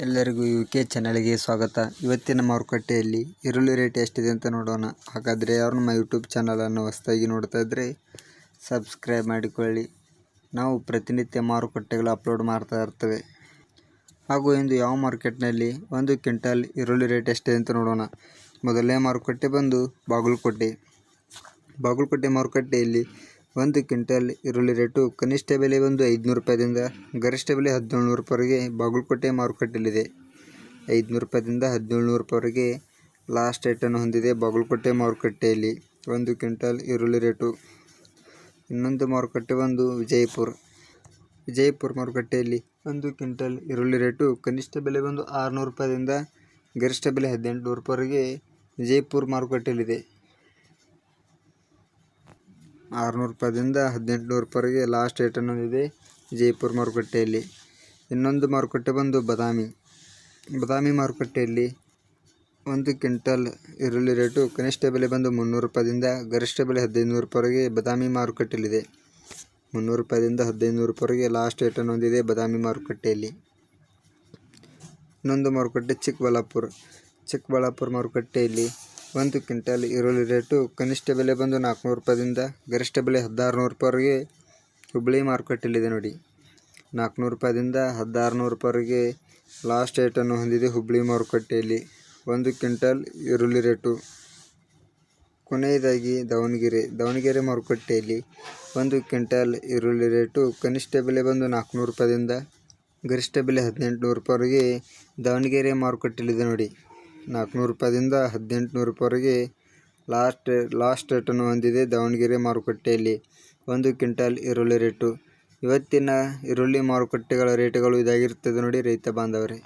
ಎಲ್ಲರಿಗೂ UK ಚಾನಲ್ಗೆ ಸ್ವಾಗತ. ಇವತ್ತಿನ ಮಾರುಕಟ್ಟೆಯಲ್ಲಿ ಈರುಳ್ಳಿ ರೇಟ್ ಎಷ್ಟಿದೆ ಅಂತ ನೋಡೋಣ. ಹಾಗಾದರೆ ಯಾರು ನಮ್ಮ ಯೂಟ್ಯೂಬ್ ಚಾನಲನ್ನು ಹೊಸದಾಗಿ ನೋಡ್ತಾ ಇದ್ದರೆ ಸಬ್ಸ್ಕ್ರೈಬ್ ಮಾಡಿಕೊಳ್ಳಿ. ನಾವು ಪ್ರತಿನಿತ್ಯ ಮಾರುಕಟ್ಟೆಗಳು ಅಪ್ಲೋಡ್ ಮಾಡ್ತಾ ಇರ್ತೇವೆ. ಹಾಗೂ ಇಂದು ಯಾವ ಮಾರ್ಕೆಟ್ನಲ್ಲಿ 1 ಕ್ವಿಂಟಲ್ ಈರುಳ್ಳಿ ರೇಟ್ ಎಷ್ಟಿದೆ ಅಂತ ನೋಡೋಣ. ಮೊದಲನೇ ಮಾರುಕಟ್ಟೆ ಬಂದು ಬಾಗಲಕೋಟೆ ಮಾರುಕಟ್ಟೆಯಲ್ಲಿ 1 ಕ್ವಿಂಟಲ್ ಈರುಳ್ಳಿ ರೇಟು ಕನಿಷ್ಠ ಬೆಲೆ ಬಂದು 500 ರೂಪಾಯಿದಿಂದ ಗರಿಷ್ಠ ಬೆಲೆ 1700 ರೂಪಾಯಿವರೆಗೆ ಬಾಗಲಕೋಟೆ ಮಾರುಕಟ್ಟೆಯಲ್ಲಿದೆ. 500 ರೂಪಾಯಿದಿಂದ 1700 ರೂಪಾಯಿವರೆಗೆ ಲಾಸ್ಟ್ ರೇಟನ್ನು ಹೊಂದಿದೆ ಬಾಗಲಕೋಟೆ ಮಾರುಕಟ್ಟೆಯಲ್ಲಿ 1 ಕ್ವಿಂಟಲ್ ಈರುಳ್ಳಿ ರೇಟು. ಇನ್ನೊಂದು ಮಾರುಕಟ್ಟೆ ಬಂದು ವಿಜಯಪುರ ಮಾರುಕಟ್ಟೆಯಲ್ಲಿ 1 ಕ್ವಿಂಟಲ್ ಈರುಳ್ಳಿ ರೇಟು ಕನಿಷ್ಠ ಬೆಲೆ ಬಂದು 600 ರೂಪಾಯಿದಿಂದ ಗರಿಷ್ಠ ಬೆಲೆ 1800 ರೂಪಾಯಿವರೆಗೆ ವಿಜಯಪುರ ಮಾರುಕಟ್ಟೆಯಲ್ಲಿದೆ. 600 ರೂಪಾಯಿದಿಂದ 1800 ರೂಪಾಯಿವರೆಗೆ ಲಾಸ್ಟ್ ರೇಟನ್ನು ಹೊಂದಿದೆ ವಿಜಯಪುರ ಮಾರುಕಟ್ಟೆಯಲ್ಲಿ. ಇನ್ನೊಂದು ಮಾರುಕಟ್ಟೆ ಬಂದು ಬದಾಮಿ ಮಾರುಕಟ್ಟೆಯಲ್ಲಿ 1 ಕ್ವಿಂಟಲ್ ಈರುಳ್ಳಿ ರೇಟು ಕನಿಷ್ಠ ಬೆಲೆ ಬಂದು 300 ರೂಪಾಯಿದಿಂದ ಗರಿಷ್ಠ ಬೆಲೆ 1500 ರೂಪಾಯಿವರೆಗೆ ಬದಾಮಿ ಮಾರುಕಟ್ಟೆಯಲ್ಲಿದೆ. 300 ರೂಪಾಯಿದಿಂದ 1500 ರೂಪಾಯಿವರೆಗೆ ಲಾಸ್ಟ್ ರೇಟನ್ನು ಹೊಂದಿದೆ ಬದಾಮಿ ಮಾರುಕಟ್ಟೆಯಲ್ಲಿ. ಇನ್ನೊಂದು ಮಾರುಕಟ್ಟೆ ಚಿಕ್ಕಬಳ್ಳಾಪುರ ಮಾರುಕಟ್ಟೆಯಲ್ಲಿ 1 ಕ್ವಿಂಟಲ್ ಈರುಳ್ಳಿ ರೇಟು ಕನಿಷ್ಠ ಬೆಲೆ ಬಂದು 400 ರೂಪಾಯಿದಿಂದ ಗರಿಷ್ಠ ಬೆಲೆ 1600 ರೂಪಾಯಿವರೆಗೆ ಹುಬ್ಬಳ್ಳಿ ಮಾರುಕಟ್ಟೆಯಲ್ಲಿದೆ ನೋಡಿ. 400 ರೂಪಾಯಿದಿಂದ 1600 ರೂಪಾಯಿವರೆಗೆ ಲಾಸ್ಟ್ ರೇಟನ್ನು ಹೊಂದಿದೆ ಹುಬ್ಬಳ್ಳಿ ಮಾರುಕಟ್ಟೆಯಲ್ಲಿ 1 ಕ್ವಿಂಟಲ್ ಈರುಳ್ಳಿ ರೇಟು. ಕೊನೆಯದಾಗಿ ದಾವಣಗೆರೆ ಮಾರುಕಟ್ಟೆಯಲ್ಲಿ 1 ಕ್ವಿಂಟಲ್ ಈರುಳ್ಳಿ ರೇಟು ಕನಿಷ್ಠ ಬೆಲೆ ಬಂದು 400 ರೂಪಾಯಿದಿಂದ ಗರಿಷ್ಠ ಬೆಲೆ 1800 ರೂಪಾಯಿವರೆಗೆ ದಾವಣಗೆರೆ ಮಾರುಕಟ್ಟೆಯಲ್ಲಿದೆ ನೋಡಿ. 400 ರೂಪಾಯಿದಿಂದ 1800 ರೂಪಾಯಿವರೆಗೆ ಲಾಸ್ಟ್ ರೇಟನ್ನು ಹೊಂದಿದೆ ದಾವಣಗೆರೆ ಮಾರುಕಟ್ಟೆಯಲ್ಲಿ 1 ಕ್ವಿಂಟಲ್ ಈರುಳ್ಳಿ ರೇಟು. ಇವತ್ತಿನ ಈರುಳ್ಳಿ ಮಾರುಕಟ್ಟೆಗಳ ರೇಟುಗಳು ಇದಾಗಿರುತ್ತದೆ ನೋಡಿ ರೈತ ಬಾಂಧವರೇ.